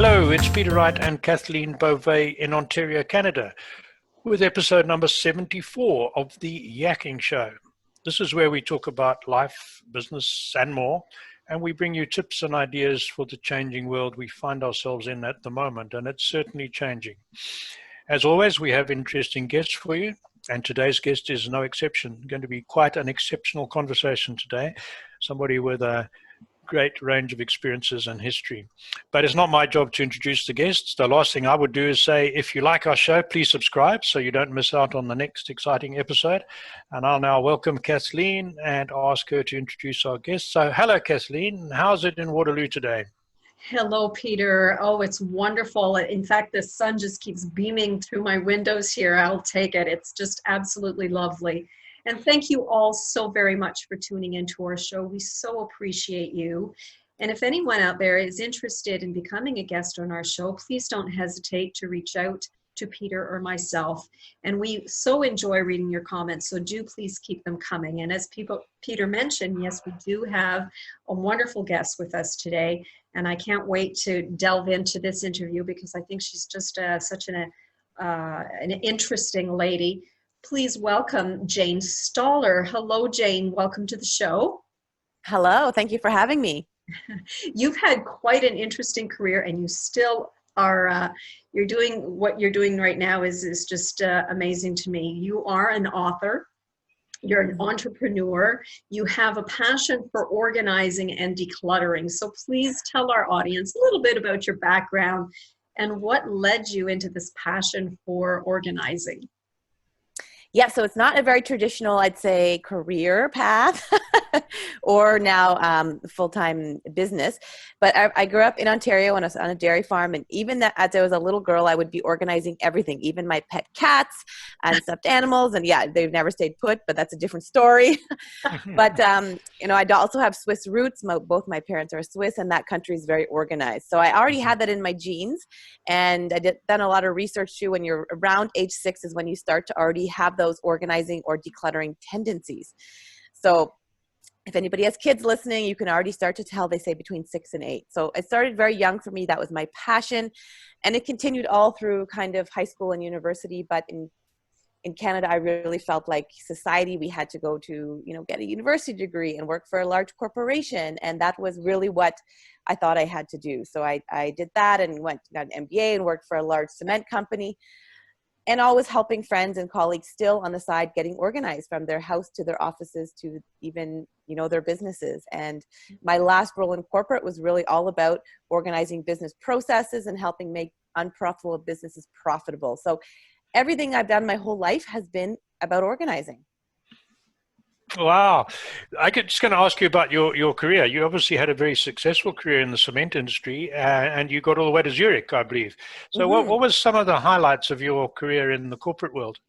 Hello, it's Peter Wright and Kathleen Beauvais in Ontario, Canada, with episode number 74 of the Yakking Show. This is where we talk about life, business, and more, and we bring you tips and ideas for the changing world we find ourselves in at the moment, and it's certainly changing. As always, we have interesting guests for you, and today's guest is no exception. Going to be quite an exceptional conversation today. Somebody with a great range of experiences and history. But it's not my job to introduce the guests. The last thing I would do is say, if you like our show, please subscribe so you don't miss out on the next exciting episode. And I'll now welcome Kathleen and ask her to introduce our guest. So hello, Kathleen. How's it in Waterloo today? Hello, Peter. Oh, it's wonderful. In fact, the sun just keeps beaming through my windows here. I'll take it. It's just absolutely lovely. And thank you all so very much for tuning into our show. We so appreciate you. And if anyone out there is interested in becoming a guest on our show, please don't hesitate to reach out to Peter or myself. And we so enjoy reading your comments, so do please keep them coming. And as Peter mentioned, yes, we do have a wonderful guest with us today. And I can't wait to delve into this interview because I think she's just such an interesting lady. Please welcome Jane Stoller. Hello, Jane. Welcome to the show. Hello. Thank you for having me. You've had quite an interesting career, and you still are. You're doing what you're doing right now is just amazing to me. You are an author. You're an entrepreneur. You have a passion for organizing and decluttering. So please tell our audience a little bit about your background and what led you into this passion for organizing. Yeah, so it's not a very traditional, I'd say, career path or now full-time business. But I grew up in Ontario and I was on a dairy farm. And even as I was a little girl, I would be organizing everything, even my pet cats and stuffed animals. And yeah, they've never stayed put, but that's a different story. But, I also have Swiss roots. Both my parents are Swiss, and that country is very organized. So I already had that in my genes. And I done a lot of research too. When you're around age 6 is when you start to already have those organizing or decluttering tendencies. So if anybody has kids listening, you can already start to tell. They say between 6 and 8. So it started very young for me. That was my passion. And it continued all through kind of high school and university. But in Canada, I really felt like society, we had to go to, get a university degree and work for a large corporation. And that was really what I thought I had to do. So I did that and got an MBA and worked for a large cement company. And always helping friends and colleagues still on the side, getting organized from their house to their offices to even, their businesses. And my last role in corporate was really all about organizing business processes and helping make unprofitable businesses profitable. So everything I've done my whole life has been about organizing. Wow. Just going to ask you about your career. You obviously had a very successful career in the cement industry and you got all the way to Zurich, I believe. So what was some of the highlights of your career in the corporate world?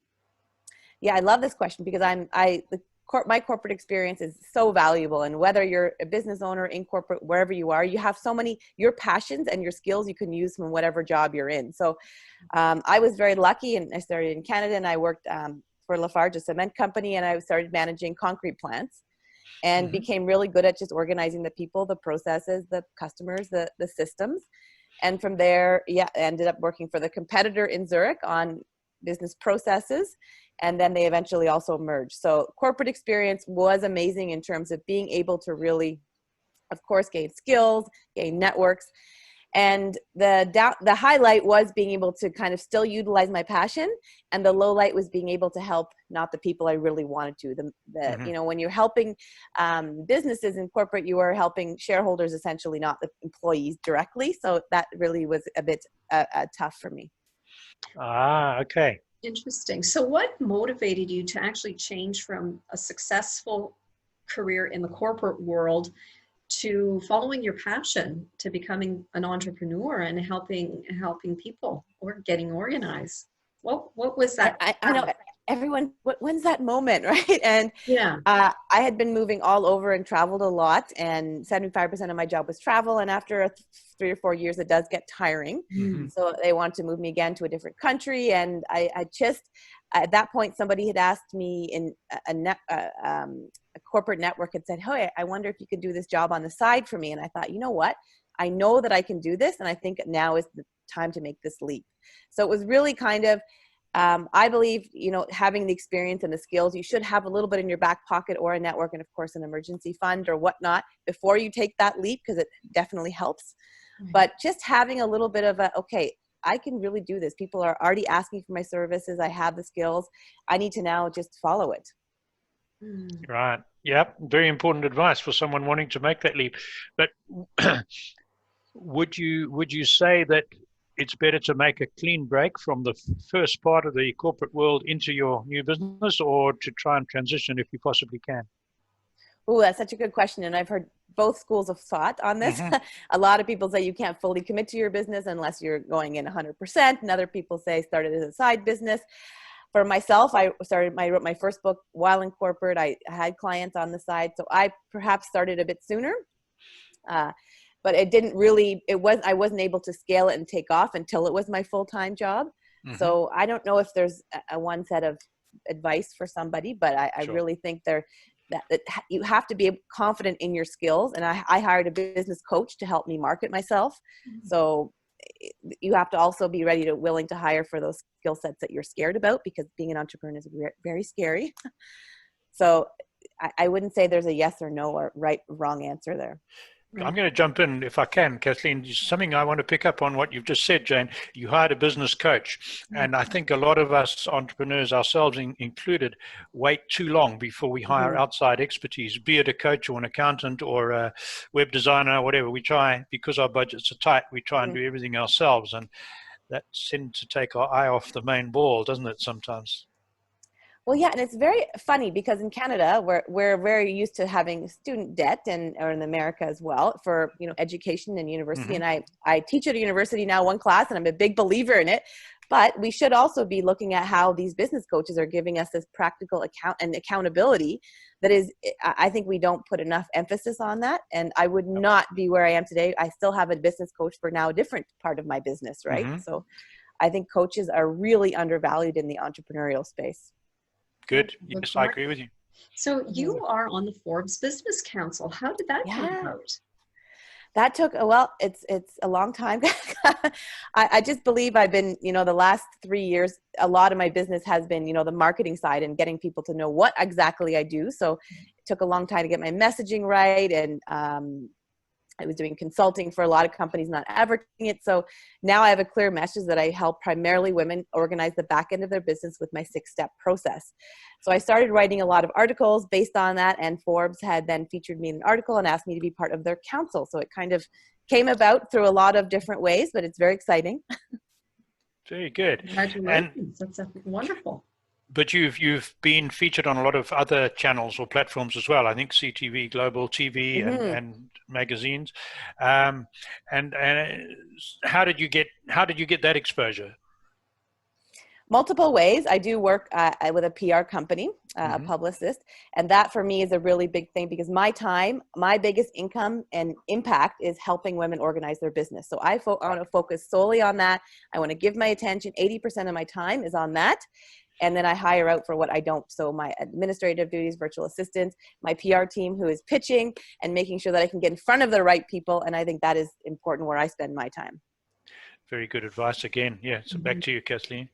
Yeah, I love this question because my corporate experience is so valuable. And whether you're a business owner in corporate, wherever you are, you have so many, your passions and your skills you can use from whatever job you're in. So I was very lucky, and I started in Canada and I worked for Lafarge, a cement company, and I started managing concrete plants and became really good at just organizing the people, the processes, the customers, the systems. And from there, I ended up working for the competitor in Zurich on business processes. And then they eventually also merged. So corporate experience was amazing in terms of being able to really, of course, gain skills, gain networks. And the highlight was being able to kind of still utilize my passion, and the low light was being able to help not the people I really wanted to. When you're helping businesses in corporate, you are helping shareholders essentially, not the employees directly. So that really was a bit tough for me. Okay. Interesting. So what motivated you to actually change from a successful career in the corporate world to following your passion, to becoming an entrepreneur and helping people or getting organized? What was that? I know everyone, when's that moment, right? And yeah, I had been moving all over and traveled a lot, and 75% of my job was travel. And after 3 or 4 years, it does get tiring. So they wanted to move me again to a different country. And I just, at that point, somebody had asked me in a corporate network, had said, "Hey, I wonder if you could do this job on the side for me." And I thought, you know what? I know that I can do this, and I think now is the time to make this leap. So it was really kind of, I believe, having the experience and the skills, you should have a little bit in your back pocket, or a network, and of course an emergency fund or whatnot before you take that leap, because it definitely helps. Right. But just having a little bit of okay, I can really do this. People are already asking for my services. I have the skills. I need to now just follow it. Right. Yep. Very important advice for someone wanting to make that leap. But would you say that it's better to make a clean break from the first part of the corporate world into your new business, or to try and transition if you possibly can? Oh, that's such a good question. And I've heard both schools of thought on this. Mm-hmm. A lot of people say you can't fully commit to your business unless you're going in 100%. And other people say start it as a side business. For myself, I wrote my first book while in corporate. I had clients on the side. So I perhaps started a bit sooner. But it didn't really, I wasn't able to scale it and take off until it was my full-time job. Mm-hmm. So I don't know if there's a one set of advice for somebody, but I Sure. really think that you have to be confident in your skills. And I hired a business coach to help me market myself. Mm-hmm. So you have to also be willing to hire for those skill sets that you're scared about, because being an entrepreneur is very scary. So I wouldn't say there's a yes or no or right, wrong answer there. I'm going to jump in if I can, Kathleen. Something I want to pick up on what you've just said, Jane. You hired a business coach. And I think a lot of us entrepreneurs, ourselves included, wait too long before we hire outside expertise, be it a coach or an accountant or a web designer or whatever. We try, because our budgets are tight, we try and do everything ourselves. And that tends to take our eye off the main ball, doesn't it, sometimes? Well, yeah, and it's very funny because in Canada, we're very used to having student debt, or in America as well, for education and university. Mm-hmm. And I teach at a university now, one class, and I'm a big believer in it. But we should also be looking at how these business coaches are giving us this practical accountability. That is, I think we don't put enough emphasis on that. And I would not be where I am today. I still have a business coach for now a different part of my business, right? Mm-hmm. So I think coaches are really undervalued in the entrepreneurial space. Good. Yes, I agree with you. So you are on the Forbes Business Council. How did that come about? That took it's a long time. I just believe I've been, the last 3 years, a lot of my business has been, the marketing side and getting people to know what exactly I do. So it took a long time to get my messaging right. And I was doing consulting for a lot of companies, not advertising it. So now I have a clear message that I help primarily women organize the back end of their business with my 6-step process. So I started writing a lot of articles based on that, and Forbes had then featured me in an article and asked me to be part of their council. So it kind of came about through a lot of different ways, but it's very exciting. Very good. Congratulations. That's wonderful. But you've been featured on a lot of other channels or platforms as well. I think CTV, Global TV, and magazines. And how did you get that exposure? Multiple ways. I do work with a PR company, a publicist, and that for me is a really big thing, because my biggest income and impact is helping women organize their business. So I want to focus solely on that. I want to give my attention. 80% of my time is on that. And then I hire out for what I don't. So my administrative duties, virtual assistants, my PR team who is pitching and making sure that I can get in front of the right people. And I think that is important where I spend my time. Very good advice again. Yeah. So back to you, Kathleen.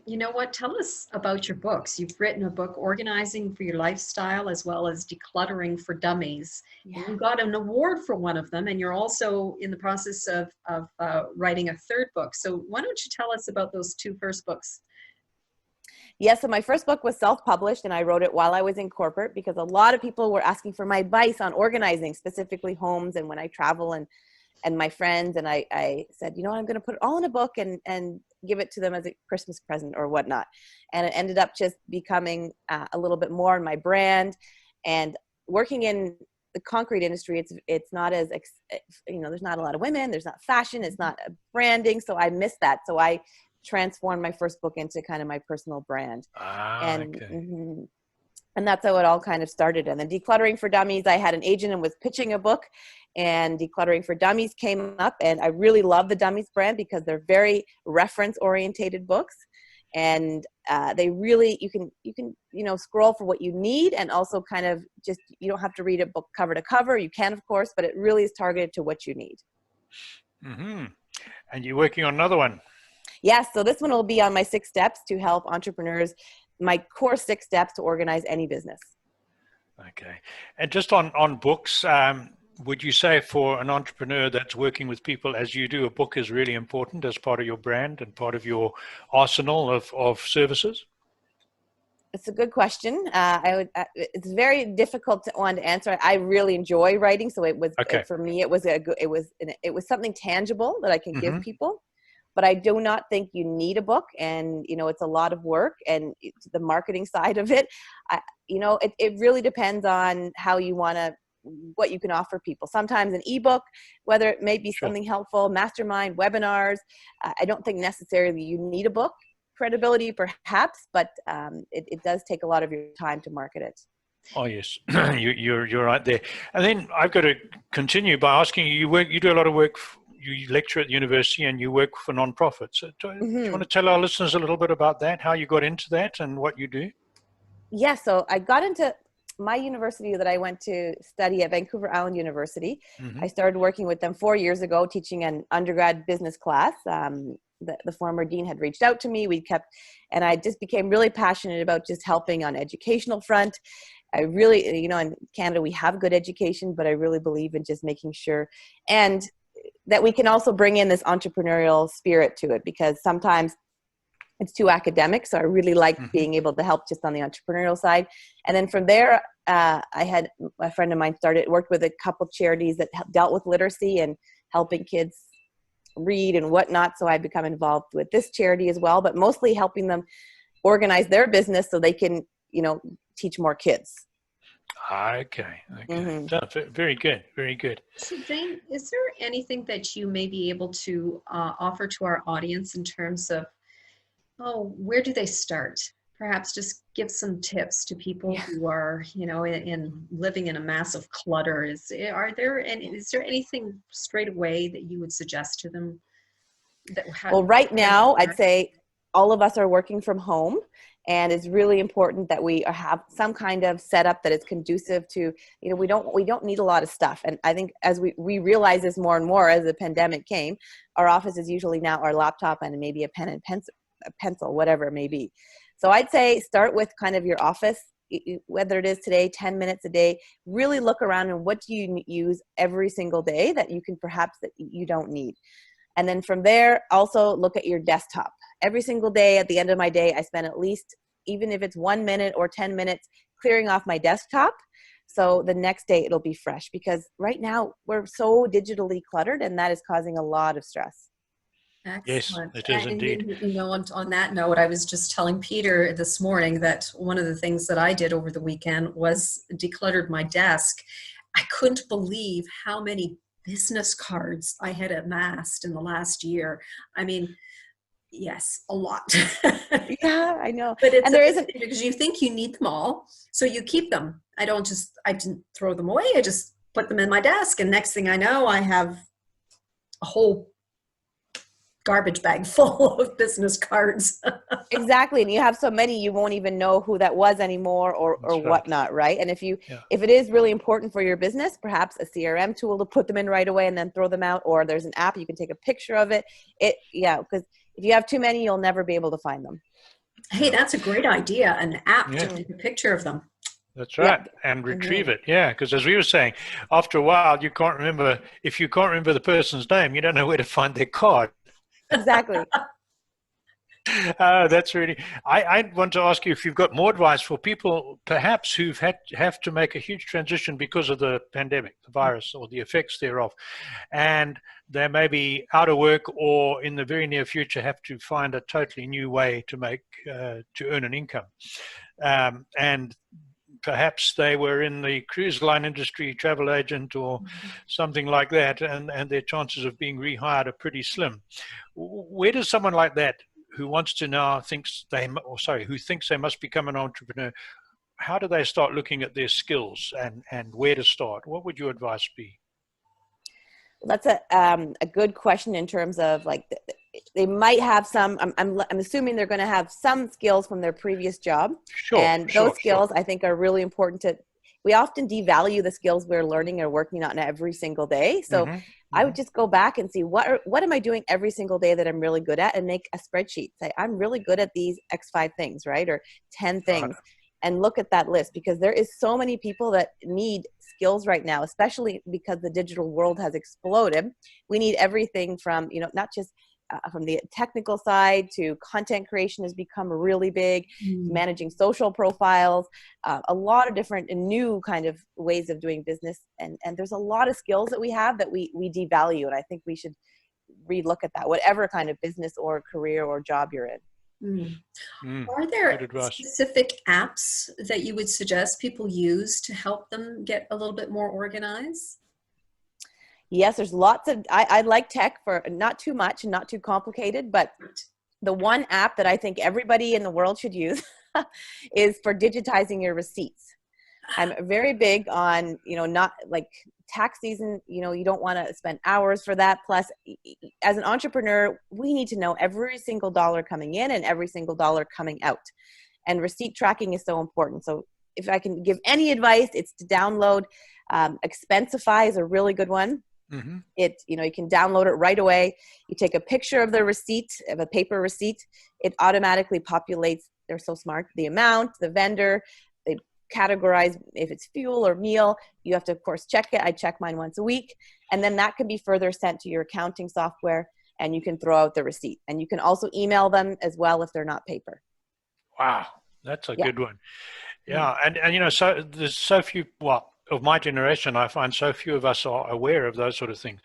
You know what? Tell us about your books. You've written a book, Organizing for Your Lifestyle, as well as Decluttering for Dummies. Yeah. You got an award for one of them, and you're also in the process of writing a third book. So why don't you tell us about those two first books? Yeah, so my first book was self-published, and I wrote it while I was in corporate, because a lot of people were asking for my advice on organizing, specifically homes, and when I travel and my friends. And I said, I'm going to put it all in a book and give it to them as a Christmas present or whatnot. And it ended up just becoming a little bit more in my brand. And working in the concrete industry, it's not as, there's not a lot of women, there's not fashion, it's not branding. So I missed that. So I transformed my first book into kind of my personal brand. And that's how it all kind of started. And then Decluttering for Dummies, I had an agent and was pitching a book, and Decluttering for Dummies came up. And I really love the Dummies brand because they're very reference-orientated books. And they really, you can, scroll for what you need, and also kind of just, you don't have to read a book cover to cover. You can, of course, but it really is targeted to what you need. Mm-hmm. And you're working on another one. Yes. So this one will be on my 6 steps to help entrepreneurs, my core 6 steps to organize any business. Okay. And just on books, would you say for an entrepreneur that's working with people as you do, a book is really important as part of your brand and part of your arsenal of services? It's a good question. It's very difficult one to answer. I really enjoy writing, so for me it was something tangible that I can give people. But I do not think you need a book, and it's a lot of work, and the marketing side of it. It really depends on how you want to, what you can offer people. Sometimes an ebook, whether it may be something helpful, mastermind, webinars. I don't think necessarily you need a book. Credibility perhaps, but it does take a lot of your time to market it. Oh yes, you're right there. And then I've got to continue by asking you. You do a lot of work. You lecture at the university and you work for nonprofits. So do you want to tell our listeners a little bit about that? How you got into that and what you do? Yeah, so I got into my university that I went to study at Vancouver Island University. I started working with them 4 years ago, teaching an undergrad business class. The former dean had reached out to me. And I just became really passionate about just helping on educational front. I really, in Canada, we have good education, but I really believe in just making sure and that we can also bring in this entrepreneurial spirit to it, because sometimes it's too academic. So I really like being able to help just on the entrepreneurial side. And then from there, I had a friend of mine worked with a couple charities that dealt with literacy and helping kids read and whatnot. So I become involved with this charity as well, but mostly helping them organize their business so they can, teach more kids. Okay. Very good. Very good. So Jane, is there anything that you may be able to offer to our audience in terms of, where do they start? Perhaps just give some tips to people who are, in living in a massive clutter. Is there anything straight away that you would suggest to them? Right now, I'd say all of us are working from home, and it's really important that we have some kind of setup that is conducive to, we don't need a lot of stuff. And I think as we realize this more and more as the pandemic came, our office is usually now our laptop and maybe a pen and pencil, whatever it may be. So I'd say start with kind of your office, whether it is today, 10 minutes a day. Really look around and what do you use every single day that you can perhaps that you don't need. And then from there, also look at your desktop. Every single day at the end of my day, I spend at least, even if it's 1 minute or 10 minutes, clearing off my desktop. So the next day it'll be fresh, because right now we're so digitally cluttered, and that is causing a lot of stress. Excellent. Yes, it is indeed. On that note, I was just telling Peter this morning that one of the things that I did over the weekend was decluttered my desk. I couldn't believe how many business cards I had amassed in the last year. I mean, yes, a lot. Yeah, I know. But and there isn't, because you think you need them all, so you keep them. I didn't throw them away. I just put them in my desk, and next thing I know, I have a whole garbage bag full of business cards. Exactly. And you have so many, you won't even know who that was anymore or whatnot, right? And if it is really important for your business, perhaps a CRM tool to put them in right away and then throw them out, or there's an app, you can take a picture of it. Because if you have too many, you'll never be able to find them. Hey, that's a great idea, an app to take a picture of them. That's right. And retrieve it. Yeah. Because as we were saying, after a while, if you can't remember the person's name, you don't know where to find their card. Exactly. That's really. I want to ask you if you've got more advice for people, perhaps who've have to make a huge transition because of the pandemic, the virus, or the effects thereof, and they may be out of work or in the very near future have to find a totally new way to earn an income, and perhaps they were in the cruise line industry, travel agent or something like that, and their chances of being rehired are pretty slim. Where does someone like that, who wants to now who thinks they must become an entrepreneur, how do they start looking at their skills and where to start? What would your advice be? That's a good question in terms of like they might have some. I'm assuming they're going to have some skills from their previous job, and those skills I think are really important to. We often devalue the skills we're learning or working on every single day. So I would just go back and see what am I doing every single day that I'm really good at, and make a spreadsheet. Say I'm really good at these X 5 things, right, or 10 things. And look at that list, because there is so many people that need skills right now, especially because the digital world has exploded. We need everything from, not just from the technical side to content creation has become really big, managing social profiles, a lot of different and new kind of ways of doing business. And there's a lot of skills that we have that we devalue. And I think we should relook at that, whatever kind of business or career or job you're in. Are there specific apps that you would suggest people use to help them get a little bit more organized? Yes, there's lots of, I like tech for not too much and not too complicated, but the one app that I think everybody in the world should use is for digitizing your receipts. I'm very big on, not like tax season, you don't want to spend hours for that. Plus, as an entrepreneur, we need to know every single dollar coming in and every single dollar coming out. And receipt tracking is so important. So if I can give any advice, it's to download. Expensify is a really good one. It, you can download it right away. You take a picture of the receipt, of a paper receipt. It automatically populates, they're so smart, the amount, the vendor. They categorize if it's fuel or meal. You have to, of course, check it. I check mine once a week. And then that can be further sent to your accounting software, and you can throw out the receipt. And you can also email them as well if they're not paper. Wow, that's a good one. Yeah, and so there's so few, of my generation, I find so few of us are aware of those sort of things.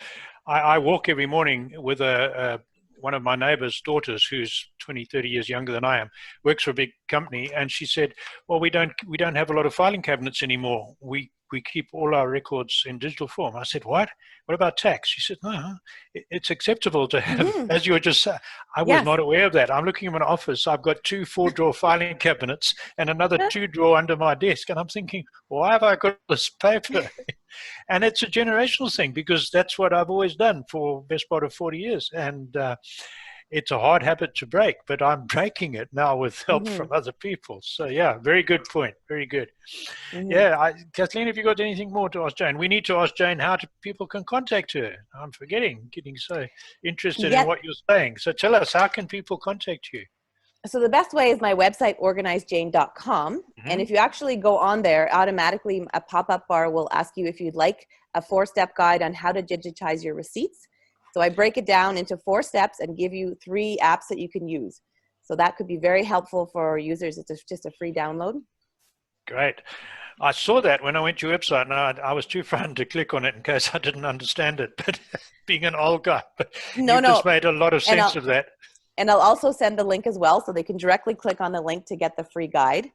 I walk every morning with one of my neighbor's daughters, who's 20, 30 years younger than I am, works for a big company, and she said, well, we don't have a lot of filing cabinets anymore. We keep all our records in digital form. I said, what? What about tax? She said, no, it's acceptable to have, as you were just saying. I was not aware of that. I'm looking at my office. I've got 2 4-drawer filing cabinets and another 2-drawer under my desk. And I'm thinking, why have I got this paper? And it's a generational thing, because that's what I've always done for the best part of 40 years. And it's a hard habit to break, but I'm breaking it now with help from other people. So yeah, very good point. Very good. Yeah, Kathleen, have you got anything more to ask Jane? We need to ask Jane how people can contact her. I'm getting so interested in what you're saying. So tell us, how can people contact you? So the best way is my website, organizedjane.com. And if you actually go on there, automatically a pop-up bar will ask you if you'd like a 4-step guide on how to digitize your receipts. So I break it down into 4 steps and give you 3 apps that you can use. So that could be very helpful for users. It's just a free download. Great. I saw that when I went to your website, and I was too frightened to click on it in case I didn't understand it. But being an old guy, you just made a lot of sense of that. And I'll also send the link as well, so they can directly click on the link to get the free guide.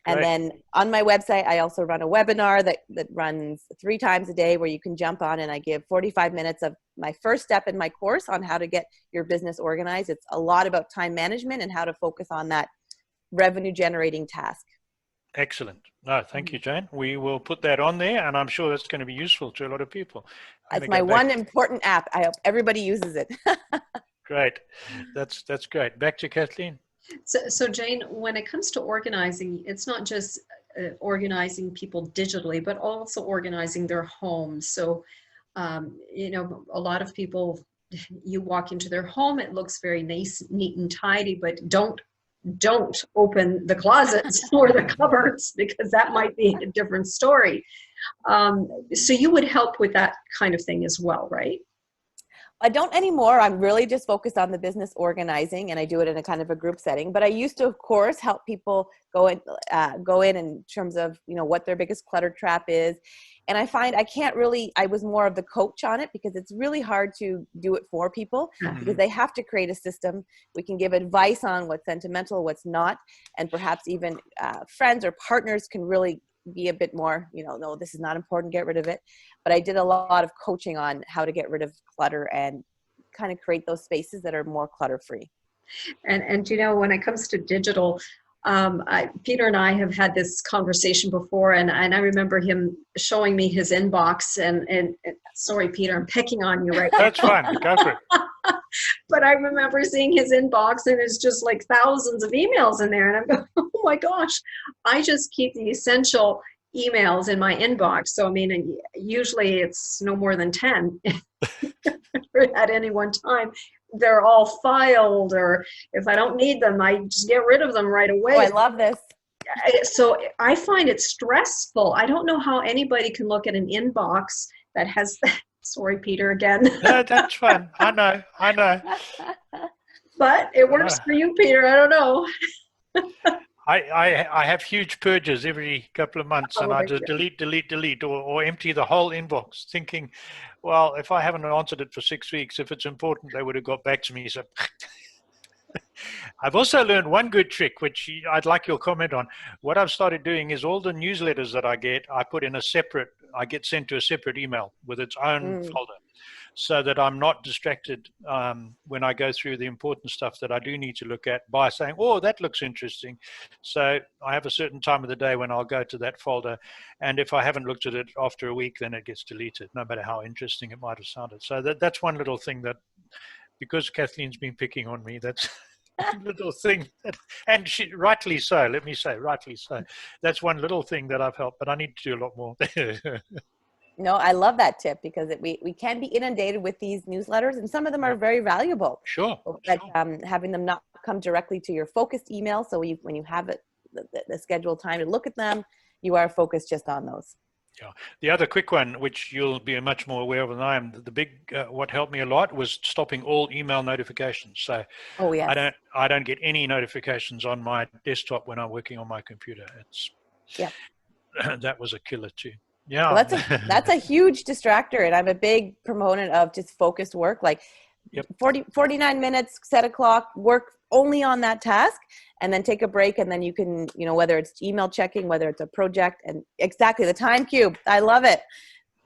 And then on my website, I also run a webinar that runs 3 times a day, where you can jump on, and I give 45 minutes of my first step in my course on how to get your business organized. It's a lot about time management and how to focus on that revenue generating task. Excellent. No, thank you, Jane. We will put that on there, and I'm sure that's going to be useful to a lot of people. It's my one important app. I hope everybody uses it. Great. That's great. Back to Kathleen. So Jane, when it comes to organizing, it's not just organizing people digitally, but also organizing their homes. So, a lot of people, you walk into their home, it looks very nice, neat and tidy, but don't open the closets or the cupboards, because that might be a different story. So you would help with that kind of thing as well, right? I don't anymore. I'm really just focused on the business organizing, and I do it in a kind of a group setting. But I used to, of course, help people go in terms of, what their biggest clutter trap is. And I find I was more of the coach on it, because it's really hard to do it for people, because they have to create a system. We can give advice on what's sentimental, what's not, and perhaps even friends or partners can really be a bit more, no, this is not important, get rid of it. But I did a lot of coaching on how to get rid of clutter and kind of create those spaces that are more clutter free. And when it comes to digital, Peter and I have had this conversation before, and I remember him showing me his inbox. And sorry, Peter, I'm picking on you right now. That's fine. Go for it. But I remember seeing his inbox, and it's just like thousands of emails in there. And I'm going, oh my gosh, I just keep the essential emails in my inbox. So, I mean, usually it's no more than 10 at any one time. They're all filed, or if I don't need them, I just get rid of them right away. Oh, I love this. So I find it stressful. I don't know how anybody can look at an inbox that has, sorry, Peter, again. No, that's fine. I know. But it works for you, Peter. I don't know. I have huge purges every couple of months, and I just delete, or empty the whole inbox, thinking, well, if I haven't answered it for 6 weeks, if it's important, they would have got back to me. So I've also learned one good trick, which I'd like your comment on. What I've started doing is all the newsletters that I get, I get sent to a separate email with its own folder, so that I'm not distracted when I go through the important stuff that I do need to look at by saying, oh, that looks interesting. So I have a certain time of the day when I'll go to that folder. And if I haven't looked at it after a week, then it gets deleted, no matter how interesting it might have sounded. So that's one little thing that, because Kathleen's been picking on me, that's a little thing. And she, rightly so, let me say, rightly so. That's one little thing that I've helped, but I need to do a lot more. No, I love that tip, because we can be inundated with these newsletters, and some of them are very valuable. Sure. But having them not come directly to your focused email, so when you have it, the scheduled time to look at them, you are focused just on those. Yeah. The other quick one, which you'll be much more aware of than I am, the big what helped me a lot was stopping all email notifications. So yes. I don't get any notifications on my desktop when I'm working on my computer. That was a killer too. Yeah, well, that's a huge distractor, and I'm a big proponent of just focused work. Like 49 minutes, set a clock, work only on that task, and then take a break, and then you can, whether it's email checking, whether it's a project, and exactly the time cube. I love it.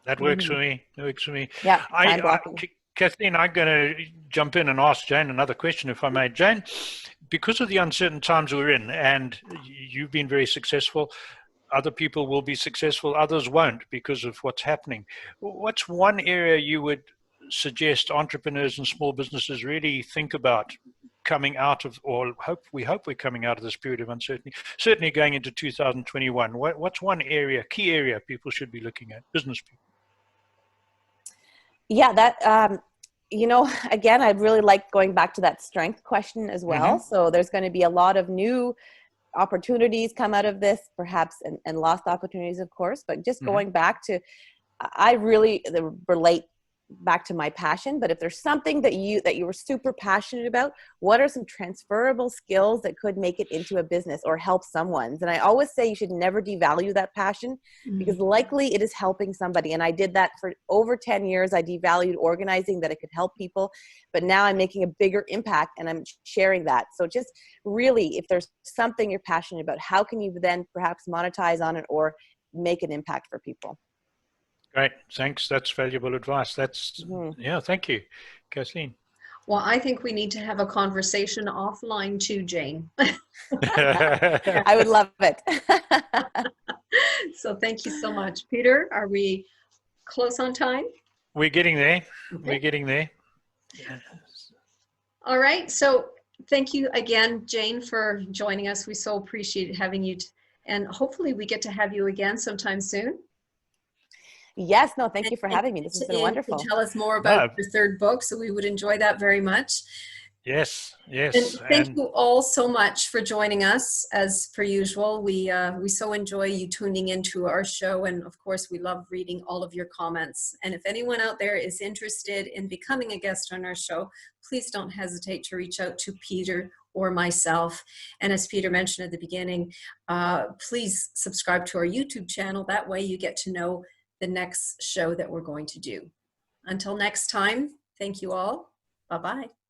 That works for me. That works for me. Yeah, time blocking. Kathleen, I'm going to jump in and ask Jane another question, if I may. Jane, because of the uncertain times we're in, and you've been very successful, other people will be successful, others won't because of what's happening. What's one area you would suggest entrepreneurs and small businesses really think about coming out of, or we hope we're coming out of this period of uncertainty, certainly going into 2021? What's one key area people should be looking at, business people? Yeah, that, again, I really like going back to that strength question as well. Mm-hmm. So there's going to be a lot of new opportunities come out of this, perhaps, and lost opportunities, of course, but just going back to, I really relate back to my passion. But if there's something that you were super passionate about, what are some transferable skills that could make it into a business or help someone's? And I always say you should never devalue that passion, because likely it is helping somebody. And I did that for over 10 years. I devalued organizing, that it could help people, but now I'm making a bigger impact and I'm sharing that. So just really, if there's something you're passionate about, how can you then perhaps monetize on it or make an impact for people? Great. Thanks. That's valuable advice. Yeah, thank you, Kathleen. Well, I think we need to have a conversation offline too, Jane. I would love it. So thank you so much. Peter, are we close on time? We're getting there. Okay. We're getting there. All right. So thank you again, Jane, for joining us. We so appreciate having you. And hopefully we get to have you again sometime soon. Yes, no, thank you for having me. This has been wonderful. Tell us more about your third book, so we would enjoy that very much. Yes. And thank you all so much for joining us, as per usual. We so enjoy you tuning into our show, and of course we love reading all of your comments. And if anyone out there is interested in becoming a guest on our show, please don't hesitate to reach out to Peter or myself. And as Peter mentioned at the beginning, please subscribe to our YouTube channel. That way you get to know the next show that we're going to do. Until next time, thank you all. Bye-bye.